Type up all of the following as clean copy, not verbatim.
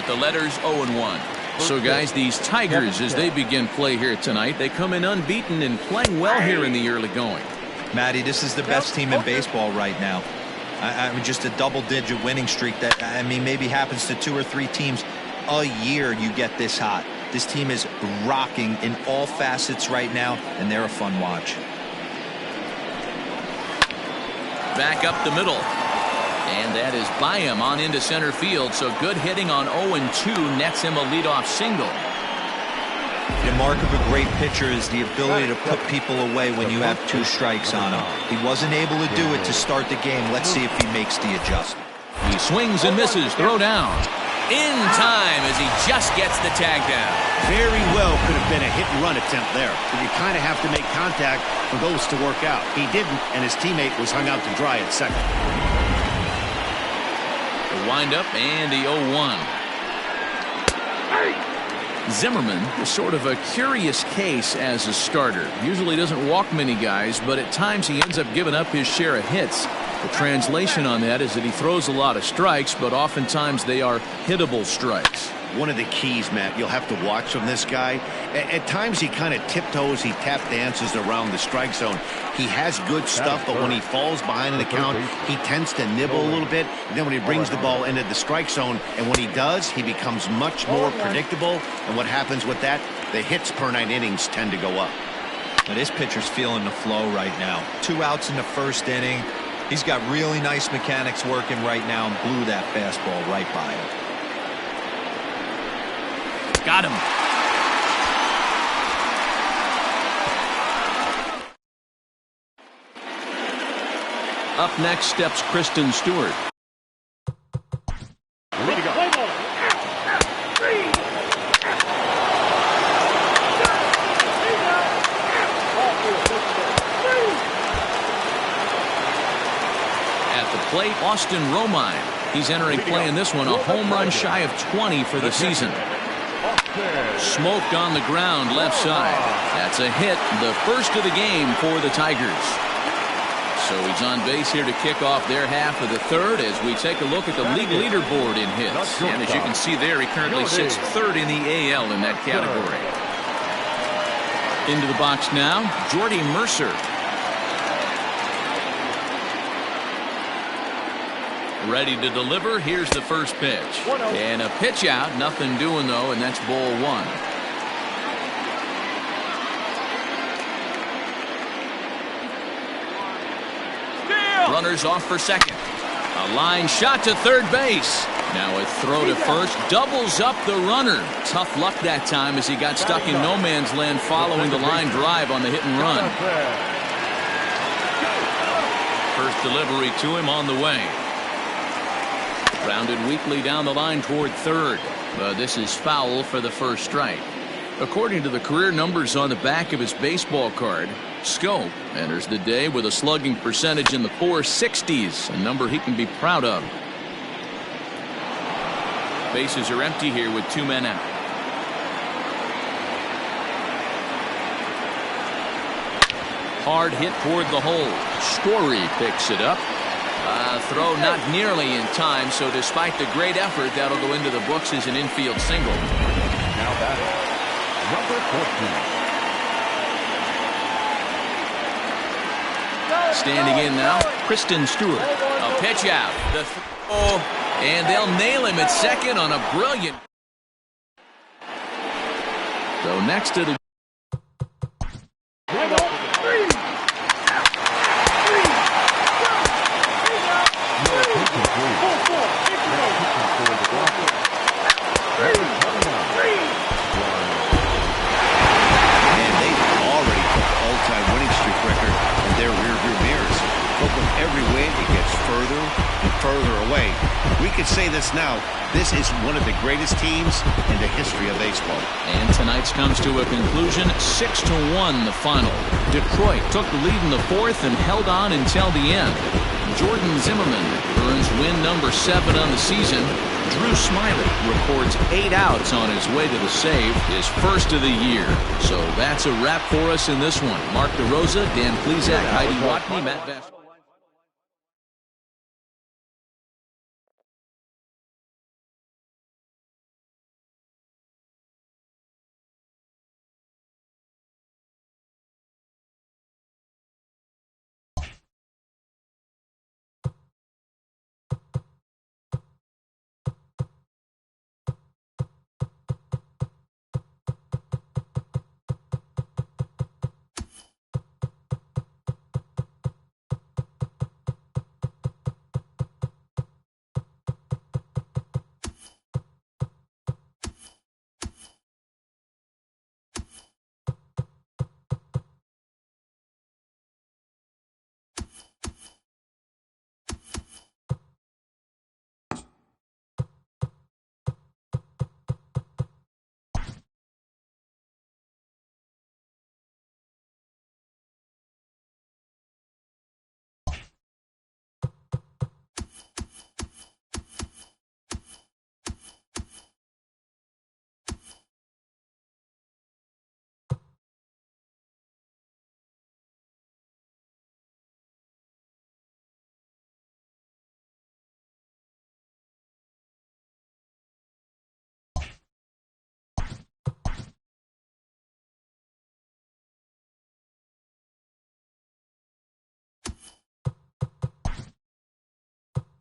with the letters 0-1. So, guys, these Tigers, as they begin play here tonight, they come in unbeaten and playing well here in the early going. Matty, this is the best team in baseball right now. I mean, just a double-digit winning streak that, I mean, maybe happens to 2 or 3 teams a year you get this hot. This team is rocking in all facets right now, and they're a fun watch. Back up the middle. And that is by him on into center field. So good hitting on 0-2 nets him a leadoff single. The mark of a great pitcher is the ability to put people away when you have 2 strikes on him. He wasn't able to do it to start the game. Let's see if he makes the adjustment. He swings and misses. Throw down. In time as he just gets the tag down. Very well could have been a hit-and-run attempt there. But you kind of have to make contact for those to work out. He didn't, and his teammate was hung out to dry at second. The windup and the 0-1. Zimmerman is sort of a curious case as a starter. Usually doesn't walk many guys, but at times he ends up giving up his share of hits. The translation on that is that he throws a lot of strikes, but oftentimes they are hittable strikes. One of the keys, Matt, you'll have to watch from this guy. At times he kind of tiptoes, he tap dances around the strike zone. He has good stuff, but when he falls behind in the count, he tends to nibble a little bit. And then when he brings the ball into the strike zone, and when he does, he becomes much more predictable. And what happens with that? The hits per 9 innings tend to go up. Now, this pitcher's feeling the flow right now. 2 outs in the first inning. He's got really nice mechanics working right now and blew that fastball right by him. Got him. Up next steps Kristen Stewart. Ready to go. At the plate, Austin Romine. He's entering play in this one, a home run shy of 20 for the season. Smoked on the ground left side. That's a hit, the first of the game for the Tigers. So he's on base here to kick off their half of the third as we take a look at the league leaderboard in hits. And as you can see there, he currently sits third in the AL in that category. Into the box now, Jordy Mercer. Ready to deliver. Here's the first pitch. And a pitch out. Nothing doing, though, and that's ball 1. Runners off for second. A line shot to third base. Now a throw to first. Doubles up the runner. Tough luck that time as he got stuck in no man's land following the line drive on the hit and run. First delivery to him on the way. Grounded weakly down the line toward third. But this is foul for the first strike. According to the career numbers on the back of his baseball card, Scope enters the day with a slugging percentage in the 460s, a number he can be proud of. Bases are empty here with 2 men out. Hard hit toward the hole. Story picks it up. Throw not nearly in time, so despite the great effort, that'll go into the books as an infield single. Now batting, number 14. Standing in now, Kristen Stewart. A pitch out. The throw, and they'll nail him at second on a brilliant. So next it'll. Away. We could say this now. This is one of the greatest teams in the history of baseball. And tonight's comes to a conclusion, 6-1 the final. Detroit took the lead in the 4th and held on until the end. Jordan Zimmerman earns win number 7 on the season. Drew Smiley records 8 outs on his way to the save, his first of the year. So that's a wrap for us in this one. Mark DeRosa, Dan Plesac, Heidi Watney, Matt Best.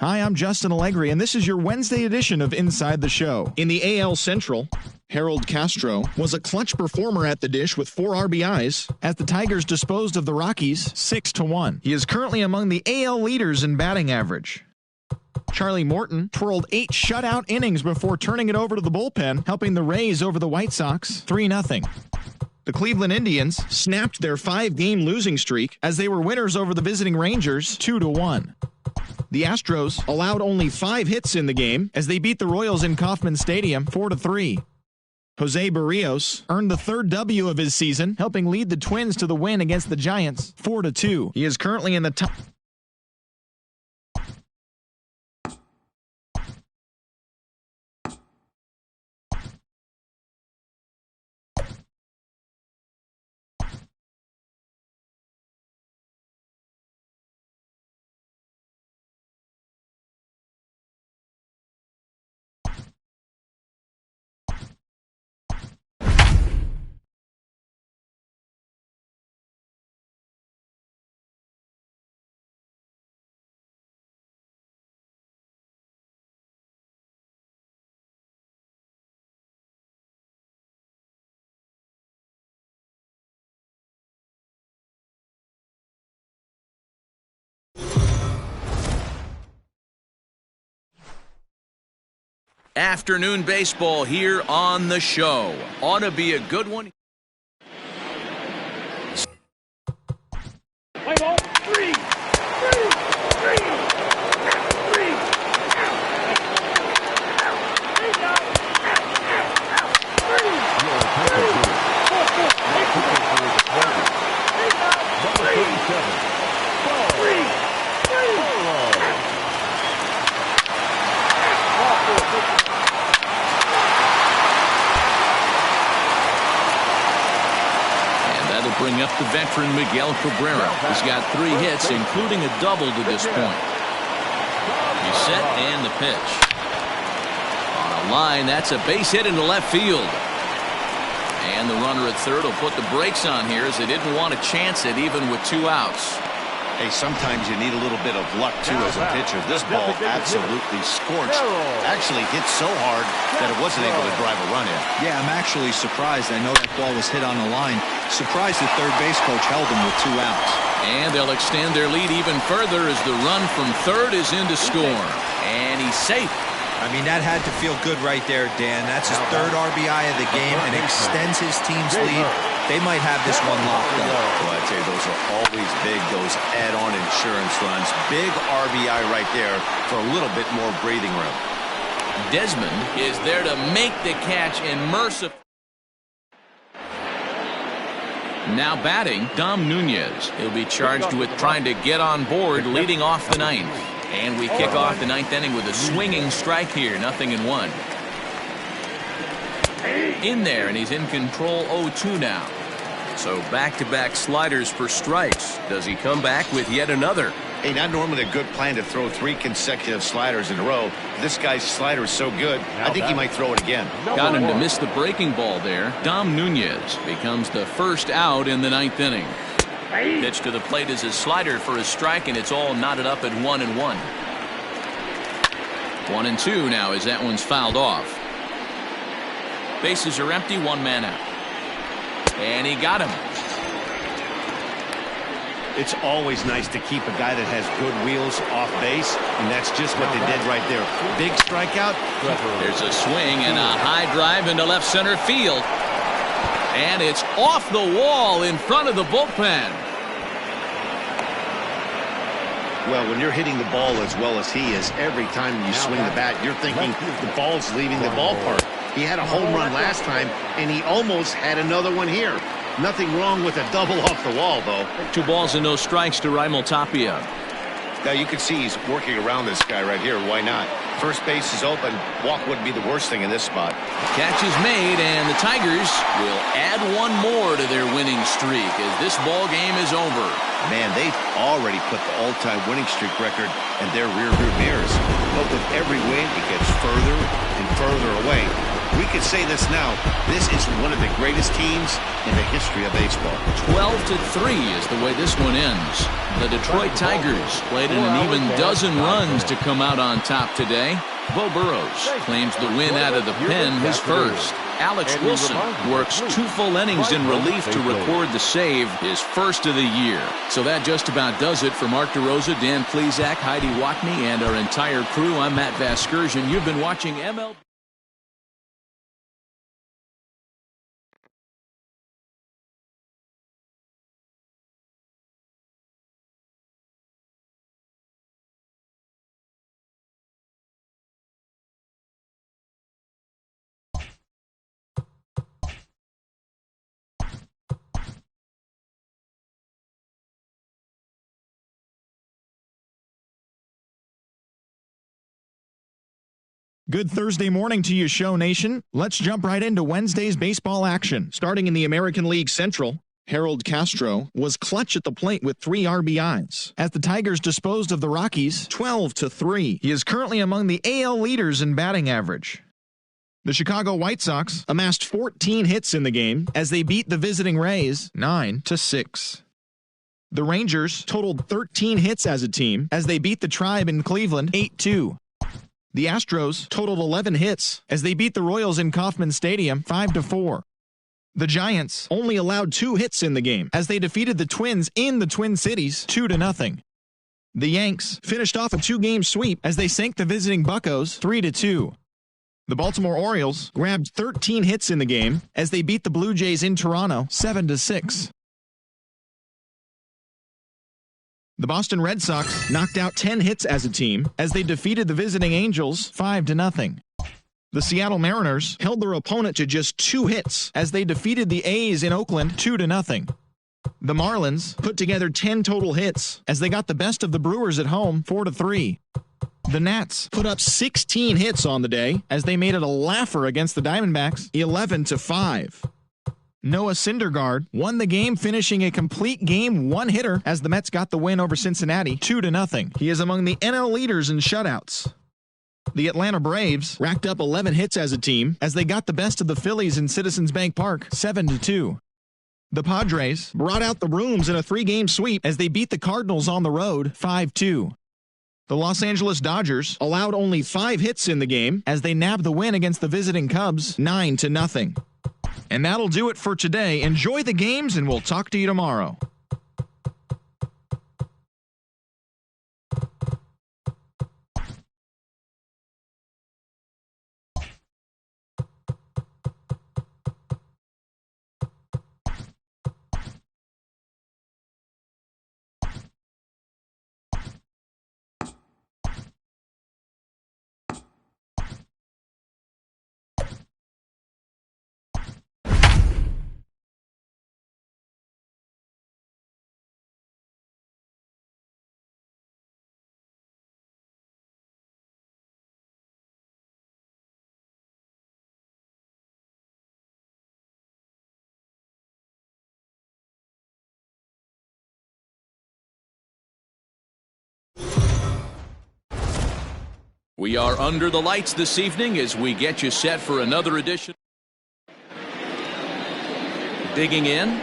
Hi, I'm Justin Allegri, and this is your Wednesday edition of Inside the Show. In the AL Central, Harold Castro was a clutch performer at the dish with 4 RBIs as the Tigers disposed of the Rockies 6-1. He is currently among the AL leaders in batting average. Charlie Morton twirled 8 shutout innings before turning it over to the bullpen, helping the Rays over the White Sox 3-0. The Cleveland Indians snapped their 5-game losing streak as they were winners over the visiting Rangers 2-1. The Astros allowed only 5 hits in the game as they beat the Royals in Kauffman Stadium 4-3. Jose Barrios earned the 3rd W of his season, helping lead the Twins to the win against the Giants 4-2. He is currently in the top. Afternoon baseball here on the show. Ought to be a good one. Play ball. 3. Bring up the veteran Miguel Cabrera. He's got 3 hits, including a double to this point. He's set and the pitch. On a line, that's a base hit into left field. And the runner at third will put the brakes on here as they didn't want to chance it even with 2 outs. Hey, sometimes you need a little bit of luck, too, as a pitcher. This ball absolutely scorched. Actually hit so hard that it wasn't able to drive a run in. Yeah, I'm actually surprised. I know that ball was hit on the line. Surprised the third base coach held him with 2 outs. And they'll extend their lead even further as the run from third is in to score. And he's safe. I mean, that had to feel good right there, Dan. That's his 3rd RBI of the game and extends his team's lead. They might have this one locked up. Well, I'd say those are always big, those add-on insurance runs. Big RBI right there for a little bit more breathing room. Desmond is there to make the catch and mercifully. Now batting, Dom Nunez. He'll be charged with trying to get on board, leading off the 9th. And we kick off the 9th inning with a swinging strike here, 0-1. In there, and he's in control 0-2 now. So back-to-back sliders for strikes. Does he come back with yet another? Hey, not normally a good plan to throw 3 consecutive sliders in a row. This guy's slider is so good, I think he might throw it again. Got him to miss the breaking ball there. Dom Nunez becomes the first out in the 9th inning. Pitch to the plate is his slider for a strike, and it's all knotted up at 1-1. 1-2 now as that one's fouled off. Bases are empty, 1 man out. And he got him. It's always nice to keep a guy that has good wheels off base, and that's just what they did right there. Big strikeout. There's a swing and a high drive into left center field. And it's off the wall in front of the bullpen. Well, when you're hitting the ball as well as he is, every time you swing the bat, you're thinking the ball's leaving the ballpark. He had a home run last time, and he almost had another one here. Nothing wrong with a double off the wall, though. 2 balls and no strikes to Raimel Tapia. Now, you can see he's working around this guy right here. Why not? First base is open. Walk wouldn't be the worst thing in this spot. Catch is made, and the Tigers will add 1 more to their winning streak as this ball game is over. Man, they've already put the all-time winning streak record in their rearview mirrors. But with every win, it gets further and further away. We could say this now. This is one of the greatest teams in the history of baseball. 12-3 is the way this one ends. The Detroit Tigers played in an even dozen runs to come out on top today. Bo Burrows claims the win out of the pen, his first. Alex Wilson works 2 full innings in relief to record the save, his first of the year. So that just about does it for Mark DeRosa, Dan Plesac, Heidi Wackney, and our entire crew. I'm Matt Vasgersian. You've been watching MLB. Good Thursday morning to you, Show Nation. Let's jump right into Wednesday's baseball action. Starting in the American League Central, Harold Castro was clutch at the plate with 3 RBIs as the Tigers disposed of the Rockies 12-3. He is currently among the AL leaders in batting average. The Chicago White Sox amassed 14 hits in the game as they beat the visiting Rays 9-6. The Rangers totaled 13 hits as a team as they beat the Tribe in Cleveland 8-2. The Astros totaled 11 hits as they beat the Royals in Kauffman Stadium 5-4. The Giants only allowed 2 hits in the game as they defeated the Twins in the Twin Cities 2-0. The Yanks finished off a 2-game sweep as they sank the visiting Buccos 3-2. The Baltimore Orioles grabbed 13 hits in the game as they beat the Blue Jays in Toronto 7-6. The Boston Red Sox knocked out 10 hits as a team as they defeated the visiting Angels 5-0. The Seattle Mariners held their opponent to just 2 hits as they defeated the A's in Oakland 2-0. The Marlins put together 10 total hits as they got the best of the Brewers at home 4-3. The Nats put up 16 hits on the day as they made it a laugher against the Diamondbacks 11-5. Noah Syndergaard won the game, finishing a complete game 1-hitter as the Mets got the win over Cincinnati 2-0. He is among the NL leaders in shutouts. The Atlanta Braves racked up 11 hits as a team as they got the best of the Phillies in Citizens Bank Park 7-2. The Padres brought out the rooms in a 3-game sweep as they beat the Cardinals on the road 5-2. The Los Angeles Dodgers allowed only 5 hits in the game as they nabbed the win against the visiting Cubs 9-0. And that'll do it for today. Enjoy the games, and we'll talk to you tomorrow. We are under the lights this evening as we get you set for another edition. Digging in.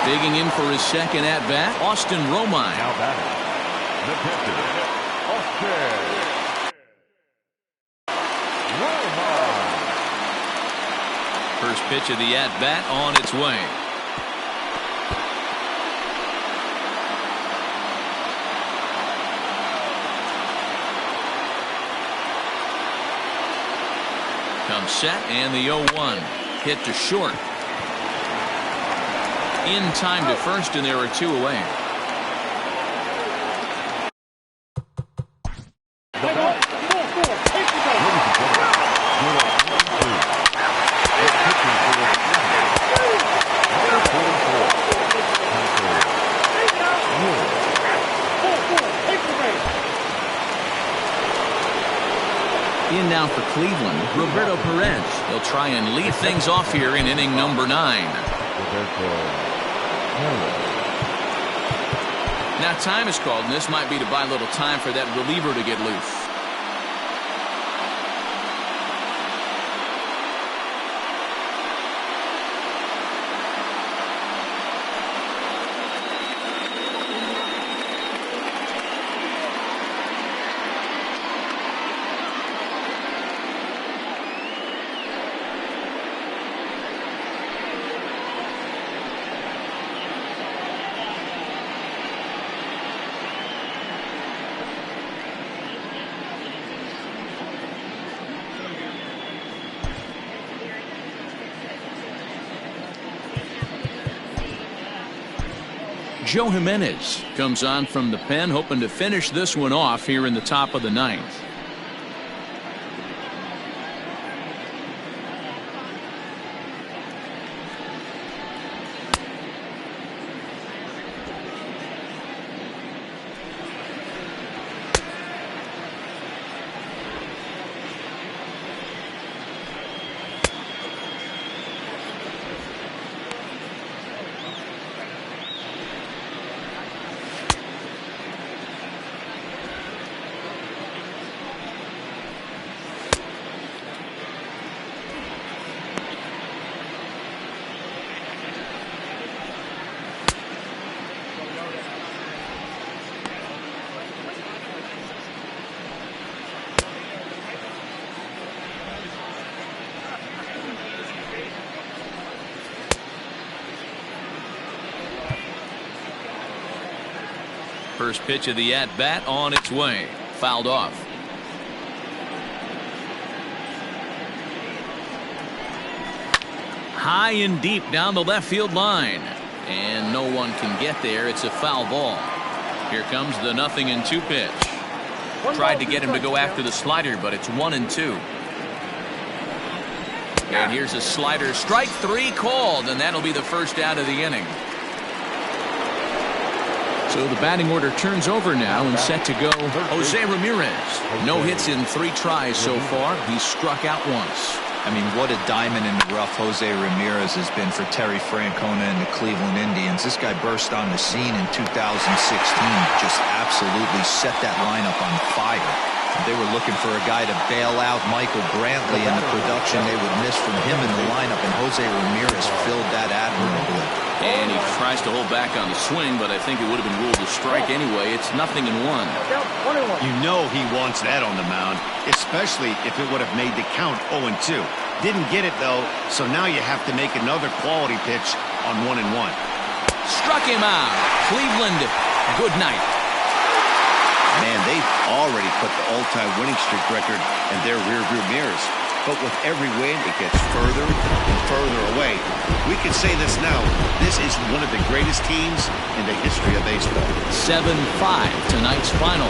Digging in for his second at-bat, Austin Romine. Now batting, the pitcher, Austin Romine. First pitch of the at-bat on its way. Comes set, and the 0-1. Hit to short. In time to first, and there are 2 away. In now for Cleveland, Roberto Perez. He'll try and lead things off here in inning number 9. Now time is called, and this might be to buy a little time for that reliever to get loose. Joe Jimenez comes on from the pen, hoping to finish this one off here in the top of the ninth. First pitch of the at-bat on its way. Fouled off. High and deep down the left field line. And no one can get there. It's a foul ball. Here comes the 0-2 pitch. Tried to get him to go after the slider, but it's 1-2. And here's a slider. Strike three called, and that'll be the first out of the inning. So the batting order turns over now and set to go Jose Ramirez. No hits in 3 tries so far. He's struck out once. I mean, what a diamond in the rough Jose Ramirez has been for Terry Francona and the Cleveland Indians. This guy burst on the scene in 2016, just absolutely set that lineup on fire. They were looking for a guy to bail out Michael Brantley, and the production they would miss from him in the lineup, and Jose Ramirez filled that admirably. And he tries to hold back on the swing, but I think it would have been ruled a strike anyway. It's 0-1. You know he wants that on the mound, especially if it would have made the count 0-2. Didn't get it, though, so now you have to make another quality pitch on 1-1. Struck him out. Cleveland, good night. Man, they've already put the all-time winning streak record in their rearview mirrors. But with every win, it gets further and further away. We can say this now. This is one of the greatest teams in the history of baseball. 7-5, tonight's final.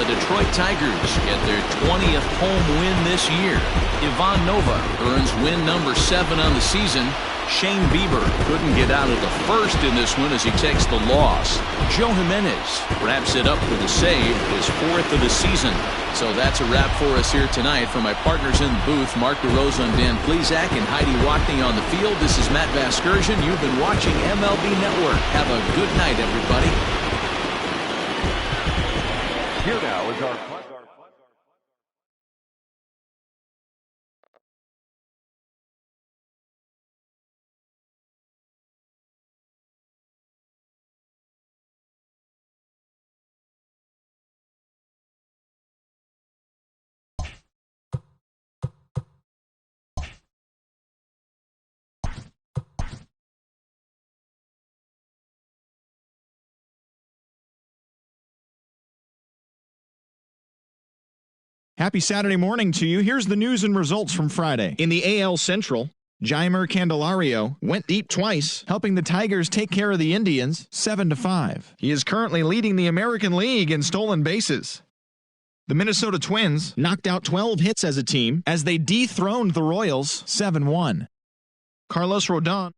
The Detroit Tigers get their 20th home win this year. Ivan Nova earns win number 7 on the season. Shane Bieber couldn't get out of the first in this one as he takes the loss. Joe Jimenez wraps it up with a save, his 4th of the season. So that's a wrap for us here tonight. For my partners in the booth, Mark DeRosa and Dan Plesac, and Heidi Watney on the field, this is Matt Vasgersian. You've been watching MLB Network. Have a good night, everybody. Here now is our Happy Saturday morning to you. Here's the news and results from Friday. In the AL Central, Jeimer Candelario went deep twice, helping the Tigers take care of the Indians 7-5. He is currently leading the American League in stolen bases. The Minnesota Twins knocked out 12 hits as a team as they dethroned the Royals 7-1. Carlos Rodon